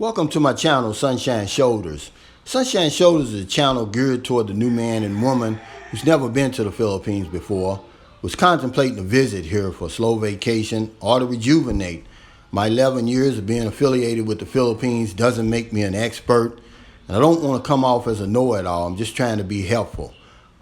Welcome to my channel, Sunshine Shoulders. Sunshine Shoulders is a channel geared toward the new man and woman who's never been to the Philippines before, was contemplating a visit here for a slow vacation or to rejuvenate. My 11 years of being affiliated with the Philippines doesn't make me an expert, and I don't want to come off as a know-it-all. I'm just trying to be helpful.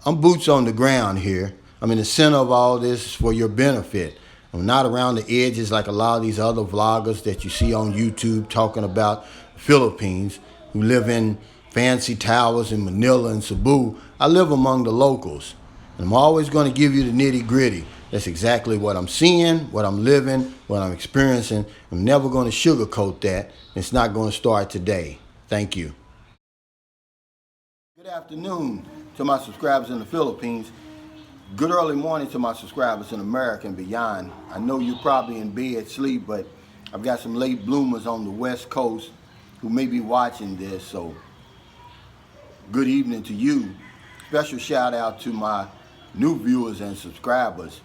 I'm boots on the ground here. I'm in the center of all this for your benefit. I'm not around the edges like a lot of these other vloggers that you see on YouTube talking about the Philippines who live in fancy towers in Manila and Cebu. I live among the locals, and I'm always going to give you the nitty-gritty. That's exactly what I'm seeing, what I'm living, what I'm experiencing. I'm never going to sugarcoat that. It's not going to start today. Thank you. Good afternoon to my subscribers in the Philippines. Good early morning to my subscribers in America and beyond. I know you're probably in bed, sleep, but I've got some late bloomers on the West Coast who may be watching this, so good evening to you. Special shout out to my new viewers and subscribers.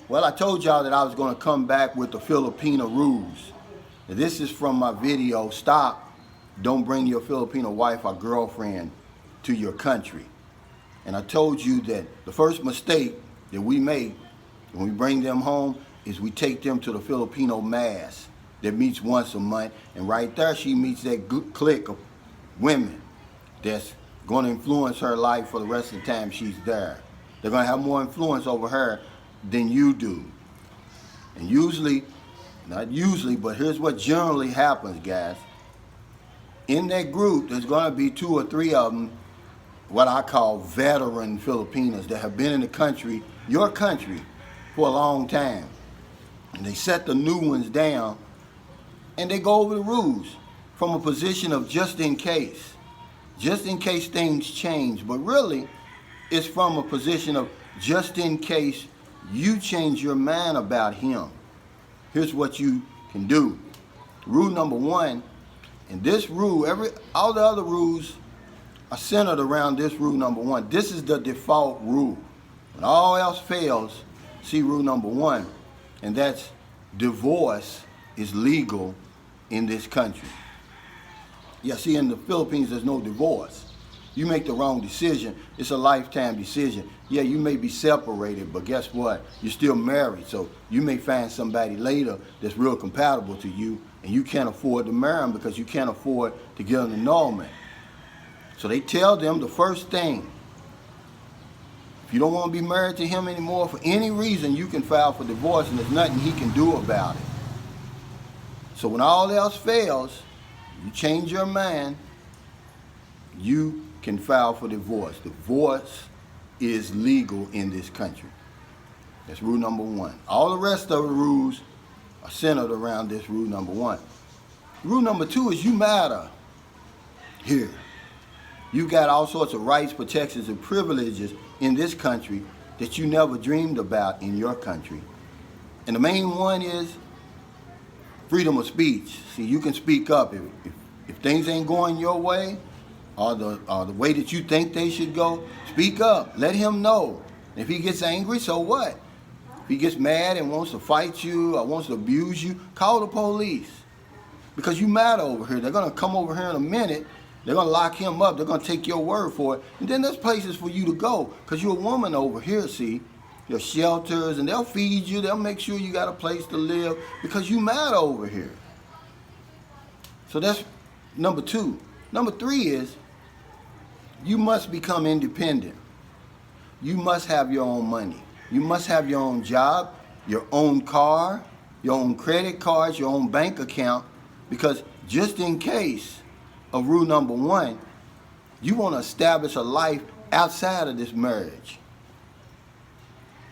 Well, I told y'all that I was going to come back with the Filipina rules. Now, this is from my video, Stop, Don't Bring Your Filipino Wife or Girlfriend to Your Country. And I told you that the first mistake that we make when we bring them home is we take them to the Filipino mass that meets once a month. And right there, she meets that good clique of women that's going to influence her life for the rest of the time she's there. They're going to have more influence over her than you do. And usually, not usually, but here's what generally happens, guys. In that group, there's going to be 2 or 3 of them, what I call veteran Filipinas that have been in the country, your country, for a long time. And they set the new ones down and they go over the rules from a position of just in case things change. But really, it's from a position of just in case you change your mind about him. Here's what you can do. Rule number 1, and this rule, all the other rules are centered around this rule number 1. This is the default rule. When all else fails, see rule number 1, and that's divorce is legal in this country. Yeah, see, in the Philippines, there's no divorce. You make the wrong decision, it's a lifetime decision. Yeah, you may be separated, but guess what? You're still married, so you may find somebody later that's real compatible to you, and you can't afford to marry them because you can't afford to get an annulment. So they tell them the first thing, if you don't want to be married to him anymore for any reason, you can file for divorce and there's nothing he can do about it. So when all else fails, you change your mind, you can file for divorce. Divorce is legal in this country. That's rule number 1. All the rest of the rules are centered around this rule number 1. Rule number 2 is you matter here. You got all sorts of rights, protections, and privileges in this country that you never dreamed about in your country. And the main one is freedom of speech. See, you can speak up. If things ain't going your way, or the way that you think they should go, speak up. Let him know. If he gets angry, so what? If he gets mad and wants to fight you or wants to abuse you, call the police. Because you matter over here. They're going to come over here in a minute. They're going to lock him up. They're going to take your word for it. And then there's places for you to go. Because you're a woman over here, see. There's shelters, and they'll feed you. They'll make sure you got a place to live. Because you matter over here. So that's number 2. Number 3 is you must become independent. You must have your own money. You must have your own job, your own car, your own credit cards, your own bank account. Because just in case of rule number 1, you want to establish a life outside of this marriage.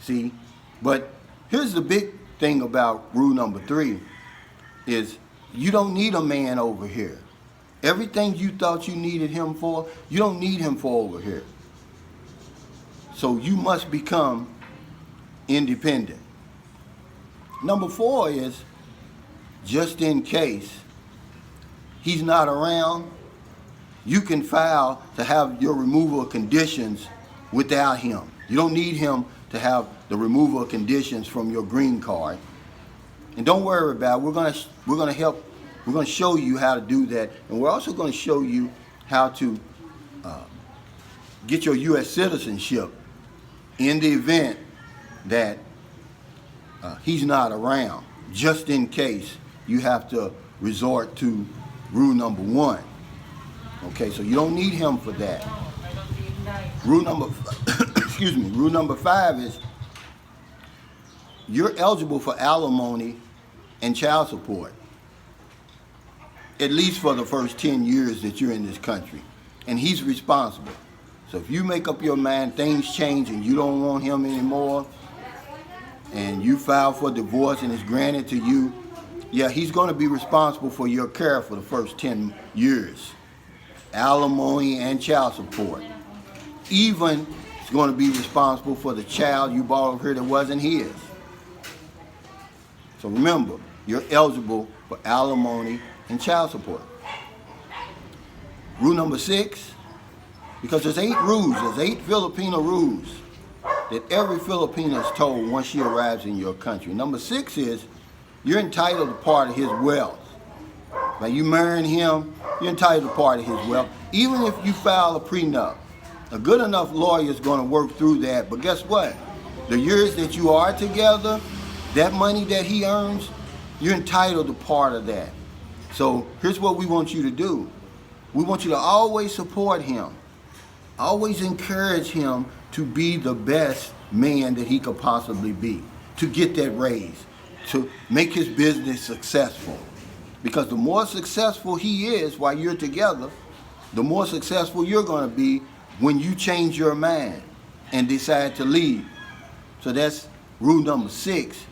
See? But here's the big thing about rule number 3 is you don't need a man over here. Everything you thought you needed him for, you don't need him for over here. So you must become independent. Number 4 is just in case he's not around, you can file to have your removal of conditions without him. You don't need him to have the removal of conditions from your green card. And don't worry about it. We're gonna help We're going to show you how to do that, and we're also going to show you how to get your U.S. citizenship in the event that he's not around, just in case you have to resort to rule number 1. Okay, so you don't need him for that. Rule number, excuse me, rule number 5 is you're eligible for alimony and child support, at least for the first 10 years that you're in this country. And he's responsible. So if you make up your mind, things change and you don't want him anymore, and you file for divorce and it's granted to you, yeah, he's going to be responsible for your care for the first 10 years. Alimony and child support. Even he's going to be responsible for the child you brought over here that wasn't his. So remember, you're eligible for alimony and child support. Rule number 6, because there's 8 rules, there's 8 Filipino rules that every Filipino is told once she arrives in your country. Number 6 is you're entitled to part of his wealth. Now you marrying him, you're entitled to part of his wealth. Even if you file a prenup, a good enough lawyer is going to work through that. But guess what? The years that you are together, that money that he earns, you're entitled to part of that. So here's what we want you to do. We want you to always support him. Always encourage him to be the best man that he could possibly be, to get that raise, to make his business successful. Because the more successful he is while you're together, the more successful you're going to be when you change your mind and decide to leave. So that's rule number 6.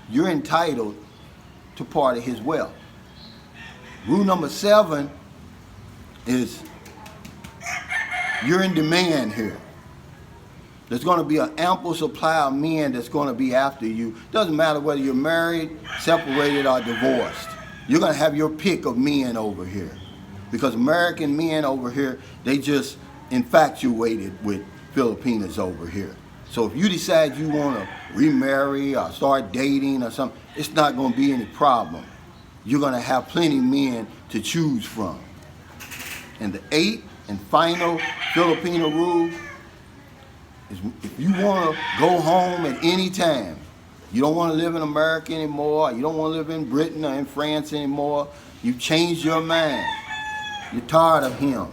You're entitled to part of his wealth. Rule number 7 is you're in demand here. There's going to be an ample supply of men that's going to be after you. Doesn't matter whether you're married, separated, or divorced. You're going to have your pick of men over here. Because American men over here, they just infatuated with Filipinas over here. So if you decide you want to remarry or start dating or something, it's not going to be any problem. You're going to have plenty of men to choose from. And the 8th and final Filipino rule is if you want to go home at any time, you don't want to live in America anymore, you don't want to live in Britain or in France anymore, you've changed your mind, you're tired of him,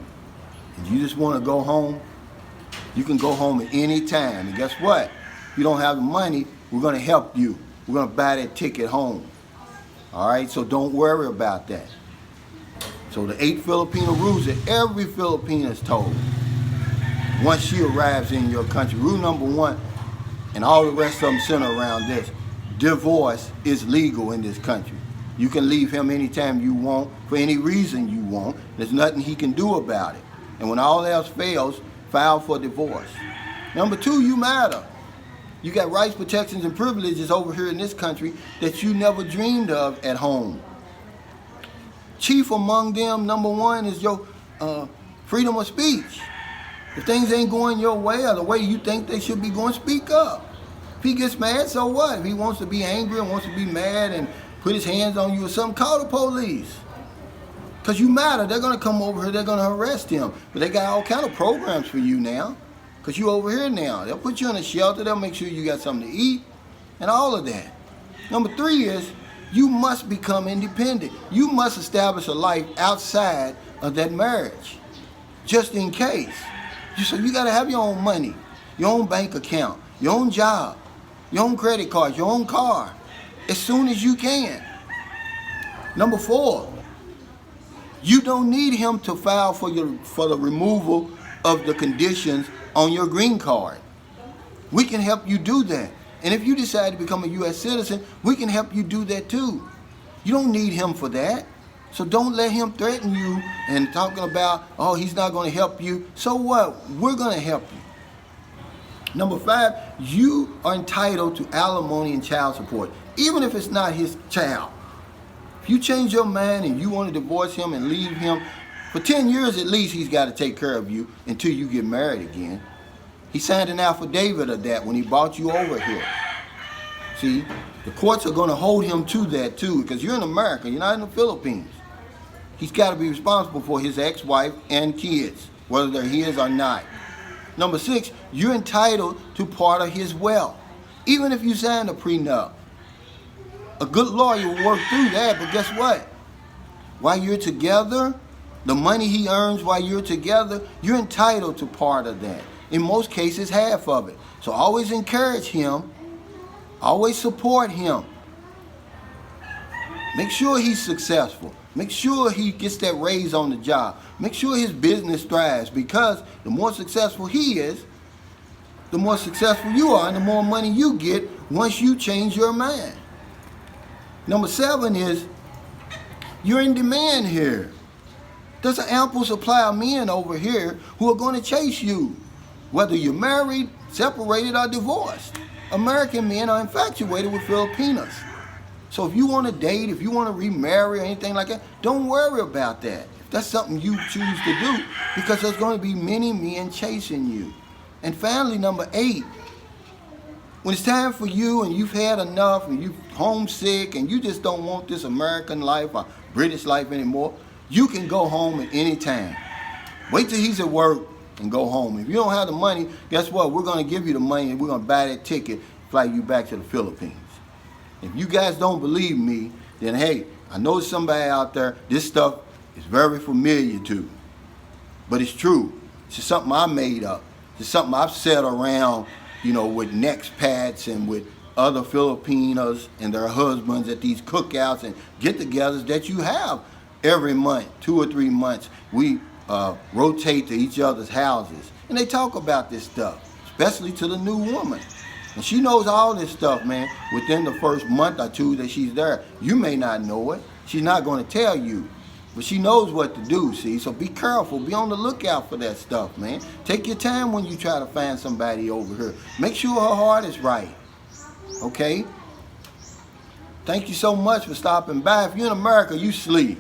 and you just want to go home, you can go home at any time. And guess what? If you don't have the money, we're going to help you. We're going to buy that ticket home. All right? So don't worry about that. So the 8 Filipino rules that every Filipino is told once she arrives in your country. Rule number 1, and all the rest of them center around this: divorce is legal in this country. You can leave him anytime you want, for any reason you want. There's nothing he can do about it. And when all else fails, file for divorce. Number 2, you matter. You got rights, protections, and privileges over here in this country that you never dreamed of at home. Chief among them, number 1, is your freedom of speech. If things ain't going your way or the way you think they should be going, speak up. If he gets mad, so what? If he wants to be angry and wants to be mad and put his hands on you or something, call the police. Because you matter. They're going to come over here. They're going to arrest him. But they got all kind of programs for you now. Because you over here now. They'll put you in a shelter. They'll make sure you got something to eat and all of that. Number 3 is you must become independent. You must establish a life outside of that marriage, just in case. So you got to have your own money, your own bank account, your own job, your own credit card, your own car, as soon as you can. Number 4, you don't need him to file for the removal of the conditions on your green card. We can help you do that. And if you decide to become a U.S. citizen, we can help you do that too. You don't need him for that. So don't let him threaten you and talking about, oh, he's not going to help you. So what? We're going to help you. Number 5, you are entitled to alimony and child support, even if it's not his child. If you change your mind and you want to divorce him and leave him, for 10 years at least, he's got to take care of you until you get married again. He signed an affidavit of that when he brought you over here. See, the courts are going to hold him to that too, because you're in America, you're not in the Philippines. He's got to be responsible for his ex-wife and kids, whether they're his or not. Number 6, you're entitled to part of his wealth, even if you signed a prenup. A good lawyer will work through that, but guess what? While you're together, the money he earns while you're together, you're entitled to part of that. In most cases, half of it. So always encourage him. Always support him. Make sure he's successful. Make sure he gets that raise on the job. Make sure his business thrives, because the more successful he is, the more successful you are and the more money you get once you change your mind. Number 7 is you're in demand here. There's an ample supply of men over here who are going to chase you, whether you're married, separated, or divorced. American men are infatuated with Filipinas. So if you want to date, if you want to remarry or anything like that, don't worry about that. If that's something you choose to do, because there's going to be many men chasing you. And finally, number 8, when it's time for you and you've had enough and you're homesick and you just don't want this American life or British life anymore, you can go home at any time. Wait till he's at work and go home. If you don't have the money, guess what? We're going to give you the money and we're going to buy that ticket, fly you back to the Philippines. If you guys don't believe me, then hey, I know there's somebody out there, this stuff is very familiar to. But it's true. It's just something I made up. It's something I've said around, with expats and with other Filipinos and their husbands at these cookouts and get-togethers that you have every month, 2 or 3 months. We rotate to each other's houses, and they talk about this stuff, especially to the new woman. And she knows all this stuff, man, within the first month or 2 that she's there. You may not know it. She's not going to tell you. But she knows what to do, see? So be careful. Be on the lookout for that stuff, man. Take your time when you try to find somebody over here. Make sure her heart is right. Okay? Thank you so much for stopping by. If you're in America, you sleep.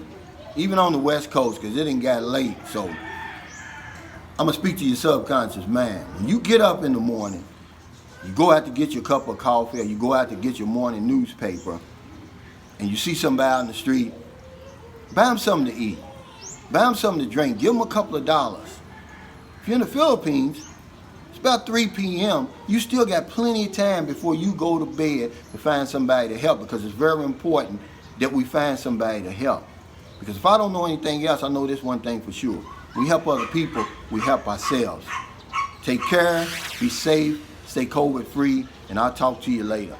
Even on the West Coast, because it done got late. So I'm going to speak to your subconscious mind. When you get up in the morning, you go out to get your cup of coffee, or you go out to get your morning newspaper, and you see somebody out in the street, buy them something to eat. Buy them something to drink. Give them a couple of dollars. If you're in the Philippines, it's about 3 p.m. You still got plenty of time before you go to bed to find somebody to help, because it's very important that we find somebody to help. Because if I don't know anything else, I know this one thing for sure. We help other people, we help ourselves. Take care, be safe, stay COVID free, and I'll talk to you later.